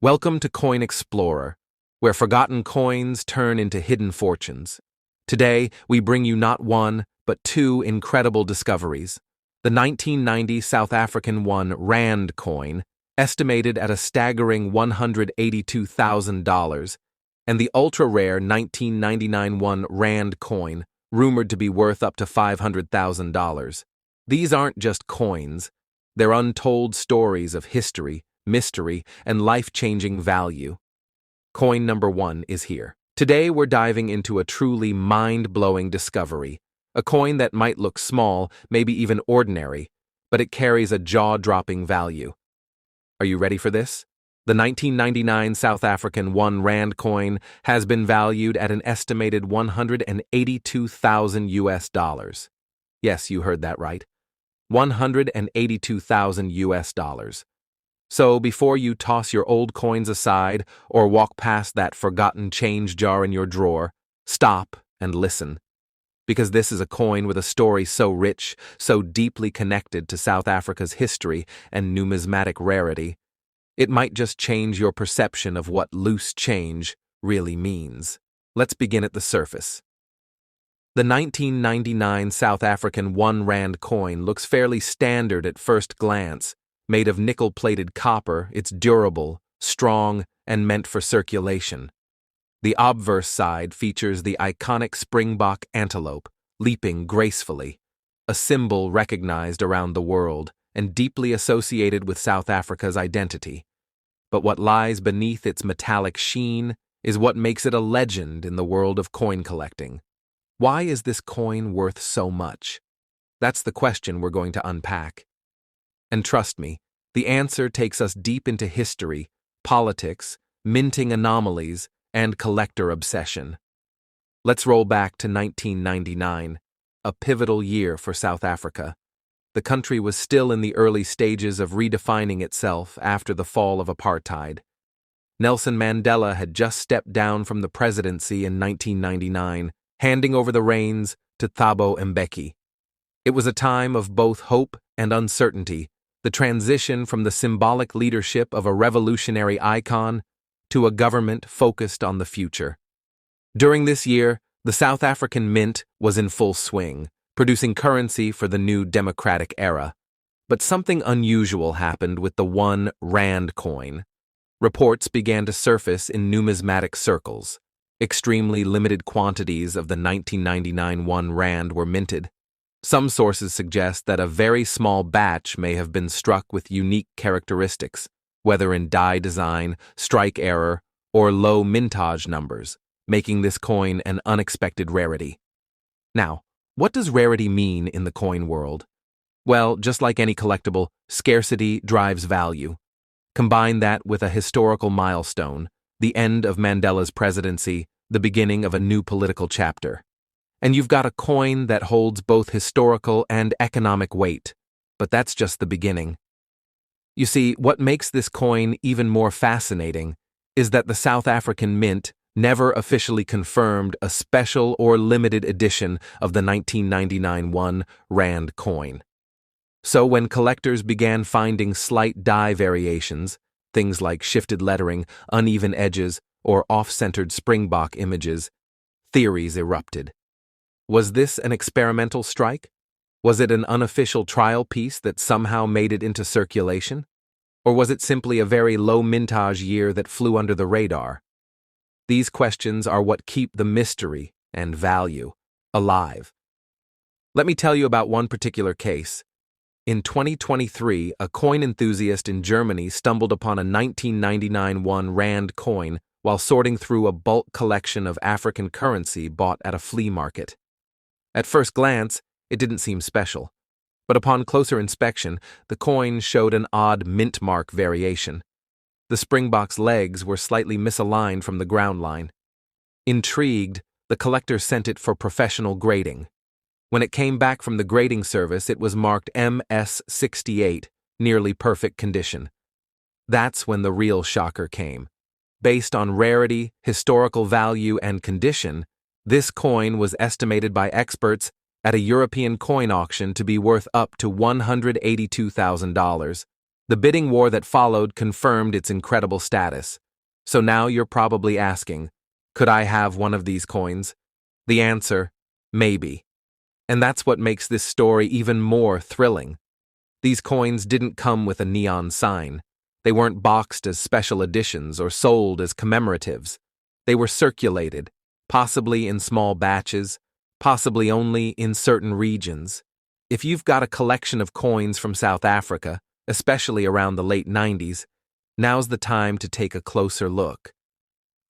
Welcome to Coin Explorer, where forgotten coins turn into hidden fortunes. Today, we bring you not one, but two incredible discoveries. The 1990 South African rand coin, estimated at a staggering $182,000, and the ultra-rare 1999 rand coin, rumored to be worth up to $500,000. These aren't just coins. They're untold stories of history, mystery, and life-changing value. Coin number one is here. Today we're diving into a truly mind-blowing discovery. A coin that might look small, maybe even ordinary, but it carries a jaw-dropping value. Are you ready for this? The 1999 South African rand coin has been valued at an estimated $182,000. Yes, you heard that right. $182,000. So before you toss your old coins aside or walk past that forgotten change jar in your drawer, stop and listen. Because this is a coin with a story so rich, so deeply connected to South Africa's history and numismatic rarity, it might just change your perception of what loose change really means. Let's begin at the surface. The 1999 South African rand coin looks fairly standard at first glance. Made of nickel-plated copper, it's durable, strong, and meant for circulation. The obverse side features the iconic springbok antelope, leaping gracefully, a symbol recognized around the world and deeply associated with South Africa's identity. But what lies beneath its metallic sheen is what makes it a legend in the world of coin collecting. Why is this coin worth so much? That's the question we're going to unpack. And trust me, the answer takes us deep into history, politics, minting anomalies, and collector obsession. Let's roll back to 1999, a pivotal year for South Africa. The country was still in the early stages of redefining itself after the fall of apartheid. Nelson Mandela had just stepped down from the presidency in 1999, handing over the reins to Thabo Mbeki. It was a time of both hope and uncertainty, the transition from the symbolic leadership of a revolutionary icon to a government focused on the future. During this year, the South African Mint was in full swing, producing currency for the new democratic era. But something unusual happened with the rand coin. Reports began to surface in numismatic circles. Extremely limited quantities of the 1999 rand were minted. Some sources suggest that a very small batch may have been struck with unique characteristics, whether in die design, strike error, or low mintage numbers, making this coin an unexpected rarity. Now, what does rarity mean in the coin world? Well, just like any collectible, scarcity drives value. Combine that with a historical milestone, the end of Mandela's presidency, the beginning of a new political chapter. And you've got a coin that holds both historical and economic weight. But that's just the beginning. You see, what makes this coin even more fascinating is that the South African Mint never officially confirmed a special or limited edition of the 1999 rand coin. So when collectors began finding slight die variations, things like shifted lettering, uneven edges, or off-centered springbok images, theories erupted. Was this an experimental strike? Was it an unofficial trial piece that somehow made it into circulation? Or was it simply a very low mintage year that flew under the radar? These questions are what keep the mystery and value alive. Let me tell you about one particular case. In 2023, a coin enthusiast in Germany stumbled upon a 1999 rand coin while sorting through a bulk collection of African currency bought at a flea market. At first glance, it didn't seem special, but upon closer inspection, the coin showed an odd mint mark variation. The springbok's legs were slightly misaligned from the ground line. Intrigued, the collector sent it for professional grading. When it came back from the grading service, it was marked MS68, nearly perfect condition. That's when the real shocker came. Based on rarity, historical value, and condition, this coin was estimated by experts at a European coin auction to be worth up to $182,000. The bidding war that followed confirmed its incredible status. So now you're probably asking, could I have one of these coins? The answer, maybe. And that's what makes this story even more thrilling. These coins didn't come with a neon sign. They weren't boxed as special editions or sold as commemoratives. They were circulated, possibly in small batches, possibly only in certain regions. If you've got a collection of coins from South Africa, especially around the late 90s, now's the time to take a closer look.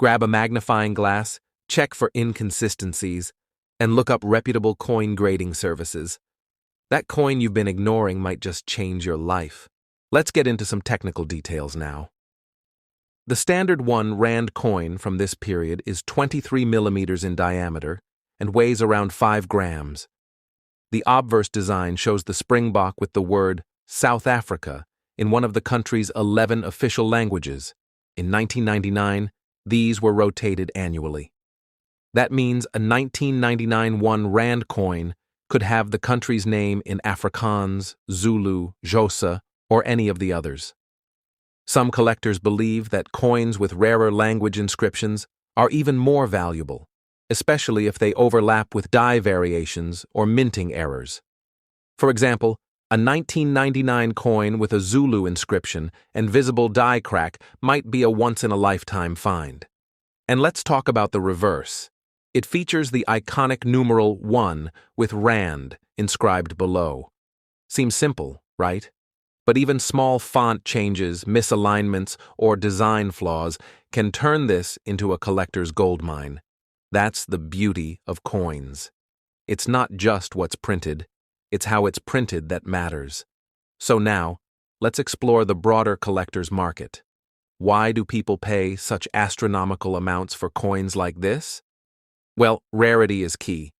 Grab a magnifying glass, check for inconsistencies, and look up reputable coin grading services. That coin you've been ignoring might just change your life. Let's get into some technical details now. The standard 1 rand coin from this period is 23 millimeters in diameter and weighs around 5 grams. The obverse design shows the springbok with the word South Africa in one of the country's 11 official languages. In 1999, these were rotated annually. That means a 1999 1 rand coin could have the country's name in Afrikaans, Zulu, Xhosa, or any of the others. Some collectors believe that coins with rarer language inscriptions are even more valuable, especially if they overlap with die variations or minting errors. For example, a 1999 coin with a Zulu inscription and visible die crack might be a once-in-a-lifetime find. And let's talk about the reverse. It features the iconic numeral 1 with rand inscribed below. Seems simple, right? But even small font changes, misalignments, or design flaws can turn this into a collector's goldmine. That's the beauty of coins. It's not just what's printed, it's how it's printed that matters. So now, let's explore the broader collector's market. Why do people pay such astronomical amounts for coins like this? Well, rarity is key.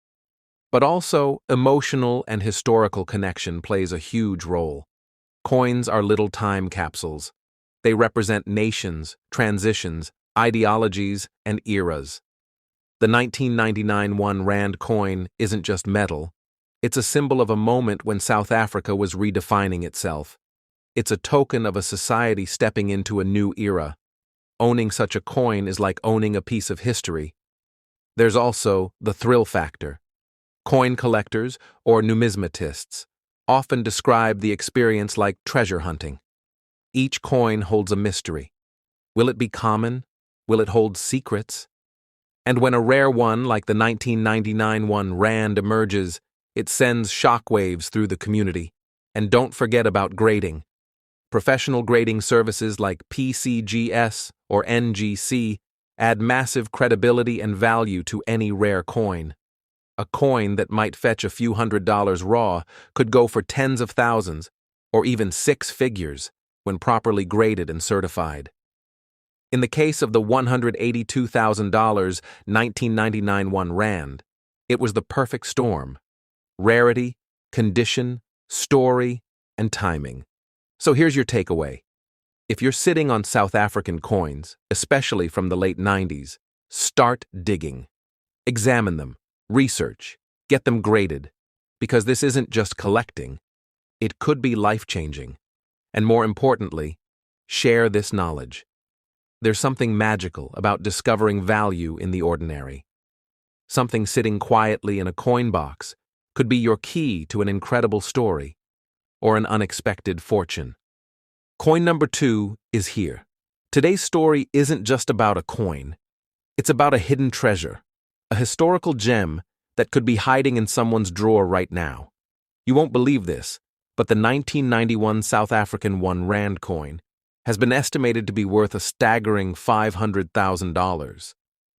But also, emotional and historical connection plays a huge role. Coins are little time capsules. They represent nations, transitions, ideologies, and eras. The 1999 1 rand coin isn't just metal. It's a symbol of a moment when South Africa was redefining itself. It's a token of a society stepping into a new era. Owning such a coin is like owning a piece of history. There's also the thrill factor. Coin collectors, or numismatists, often describe the experience like treasure hunting. Each coin holds a mystery. Will it be common? Will it hold secrets? And when a rare one like the 1999 1 rand emerges, it sends shockwaves through the community. And don't forget about grading. Professional grading services like PCGS or NGC add massive credibility and value to any rare coin. A coin that might fetch a few $100s raw could go for tens of thousands, or even 6 figures, when properly graded and certified. In the case of the $182,000 1999 1 rand, it was the perfect storm: rarity, condition, story, and timing. So here's your takeaway. If you're sitting on South African coins, especially from the late 90s, start digging. Examine them. Research, get them graded, because this isn't just collecting, it could be life-changing. And more importantly, share this knowledge. There's something magical about discovering value in the ordinary. Something sitting quietly in a coin box could be your key to an incredible story or an unexpected fortune. Coin number 2 is here. Today's story isn't just about a coin. It's about a hidden treasure. A historical gem that could be hiding in someone's drawer right now. You won't believe this, but the 1991 South African 1 rand coin has been estimated to be worth a staggering $500,000.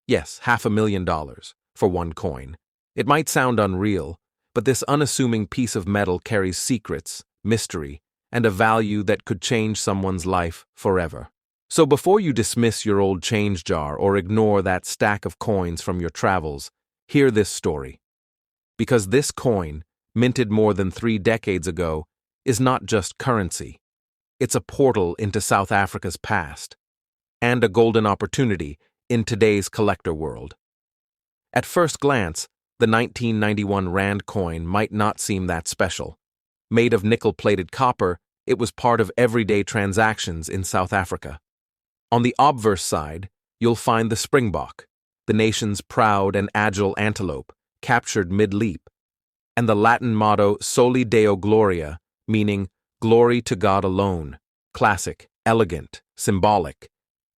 Yes, $500,000 for one coin. It might sound unreal, but this unassuming piece of metal carries secrets, mystery, and a value that could change someone's life forever. So before you dismiss your old change jar or ignore that stack of coins from your travels, hear this story. Because this coin, minted more than 3 decades ago, is not just currency. It's a portal into South Africa's past, and a golden opportunity in today's collector world. At first glance, the 1991 rand coin might not seem that special. Made of nickel-plated copper, It was part of everyday transactions in South Africa. On the obverse side, you'll find the springbok, the nation's proud and agile antelope, captured mid-leap, and the Latin motto Soli Deo Gloria, meaning glory to God alone, classic, elegant, symbolic.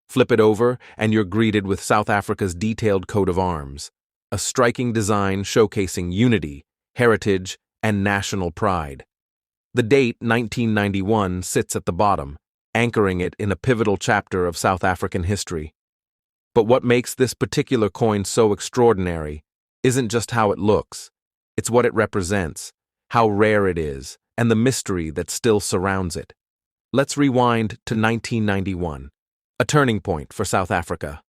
Flip it over, and you're greeted with South Africa's detailed coat of arms, a striking design showcasing unity, heritage, and national pride. The date 1991 sits at the bottom, anchoring it in a pivotal chapter of South African history. But what makes this particular coin so extraordinary isn't just how it looks, it's what it represents, how rare it is, and the mystery that still surrounds it. Let's rewind to 1991, a turning point for South Africa.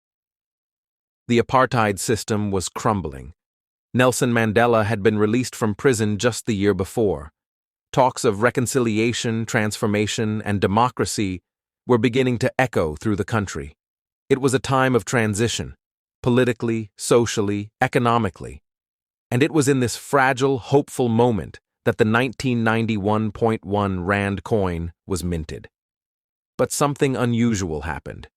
The apartheid system was crumbling. Nelson Mandela had been released from prison just the year before. Talks of reconciliation, transformation, and democracy were beginning to echo through the country. It was a time of transition, politically, socially, economically. And it was in this fragile, hopeful moment that the 1991.1 Rand coin was minted. But something unusual happened.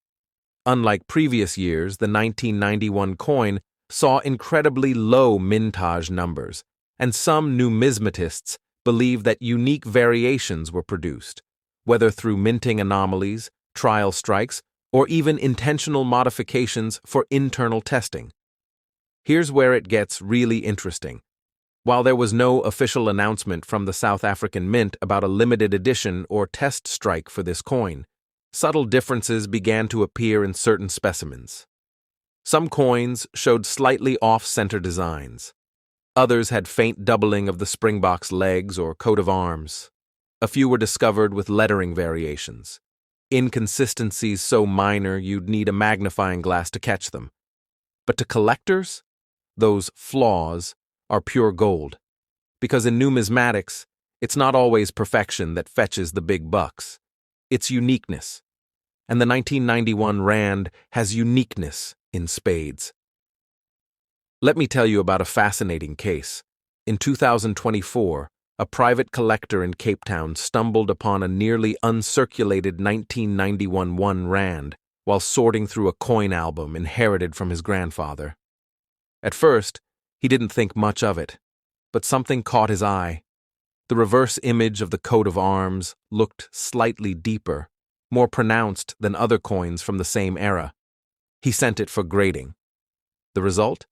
Unlike previous years, the 1991 coin saw incredibly low mintage numbers, and some numismatists believe that unique variations were produced, whether through minting anomalies, trial strikes, or even intentional modifications for internal testing. Here's where it gets really interesting. While there was no official announcement from the South African Mint about a limited edition or test strike for this coin, subtle differences began to appear in certain specimens. Some coins showed slightly off-center designs. Others had faint doubling of the springbok's legs or coat of arms. A few were discovered with lettering variations. Inconsistencies so minor you'd need a magnifying glass to catch them. But to collectors, those flaws are pure gold. Because in numismatics, it's not always perfection that fetches the big bucks. It's uniqueness. And the 1991 Rand has uniqueness in spades. Let me tell you about a fascinating case. In 2024, a private collector in Cape Town stumbled upon a nearly uncirculated 1991 1 Rand while sorting through a coin album inherited from his grandfather. At first, he didn't think much of it, but something caught his eye. The reverse image of the coat of arms looked slightly deeper, more pronounced than other coins from the same era. He sent it for grading. The result?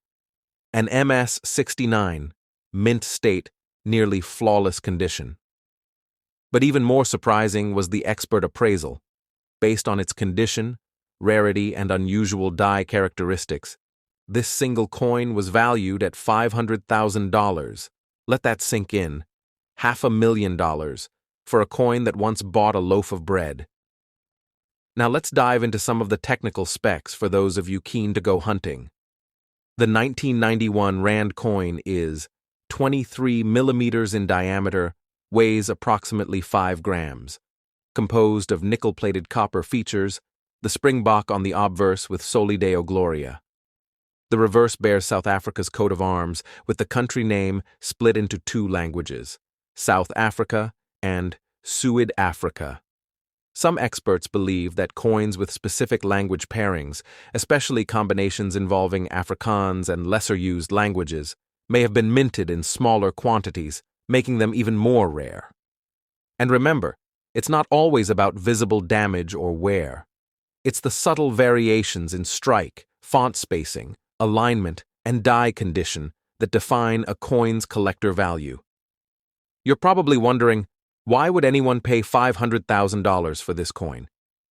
An MS-69, mint state, nearly flawless condition. But even more surprising was the expert appraisal. Based on its condition, rarity, and unusual die characteristics, this single coin was valued at $500,000. Let that sink in. $500,000 for a coin that once bought a loaf of bread. Now let's dive into some of the technical specs for those of you keen to go hunting. The 1991 Rand coin is 23 millimeters in diameter, weighs approximately 5 grams, composed of nickel-plated copper features, the springbok on the obverse with Soli Deo Gloria. The reverse bears South Africa's coat of arms, with the country name split into 2 languages, South Africa and Suid-Afrika. Some experts believe that coins with specific language pairings, especially combinations involving Afrikaans and lesser-used languages, may have been minted in smaller quantities, making them even more rare. And remember, it's not always about visible damage or wear. It's the subtle variations in strike, font spacing, alignment, and die condition that define a coin's collector value. You're probably wondering, why would anyone pay $500,000 for this coin?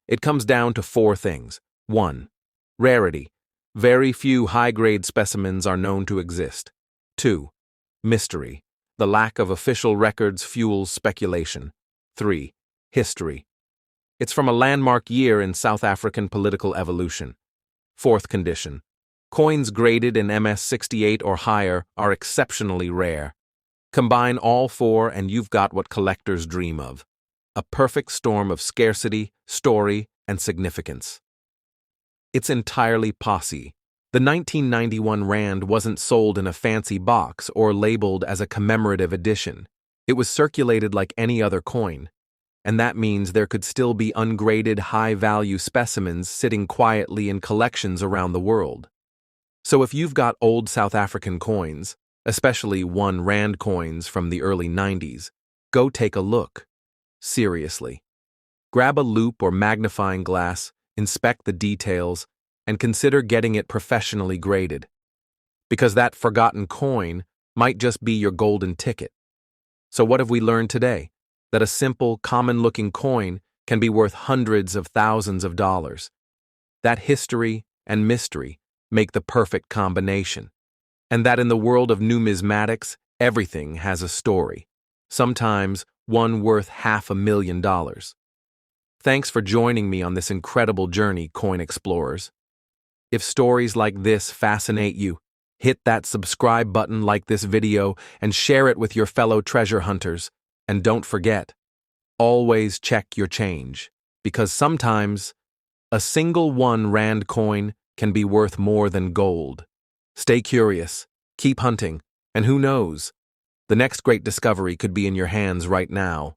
It comes down to 4 things. 1. Rarity. Very few high-grade specimens are known to exist. 2. Mystery. The lack of official records fuels speculation. 3. History. It's from a landmark year in South African political evolution. 4th condition. Coins graded in MS-68 or higher are exceptionally rare. Combine all 4 and you've got what collectors dream of. A perfect storm of scarcity, story, and significance. It's entirely posse. The 1991 Rand wasn't sold in a fancy box or labeled as a commemorative edition. It was circulated like any other coin. and that means there could still be ungraded high-value specimens sitting quietly in collections around the world. So if you've got old South African coins, especially R1 coins from the early 90s, go take a look. Seriously. Grab a loupe or magnifying glass, inspect the details, and consider getting it professionally graded. Because that forgotten coin might just be your golden ticket. So what have we learned today? That a simple, common-looking coin can be worth hundreds of thousands of dollars. That history and mystery make the perfect combination. And that in the world of numismatics, everything has a story, sometimes one worth $500,000. Thanks for joining me on this incredible journey, coin explorers. If stories like this fascinate you, hit that subscribe button, like this video, and share it with your fellow treasure hunters. And don't forget, always check your change, because sometimes a single R1 coin can be worth more than gold. Stay curious, keep hunting, and who knows, the next great discovery could be in your hands right now.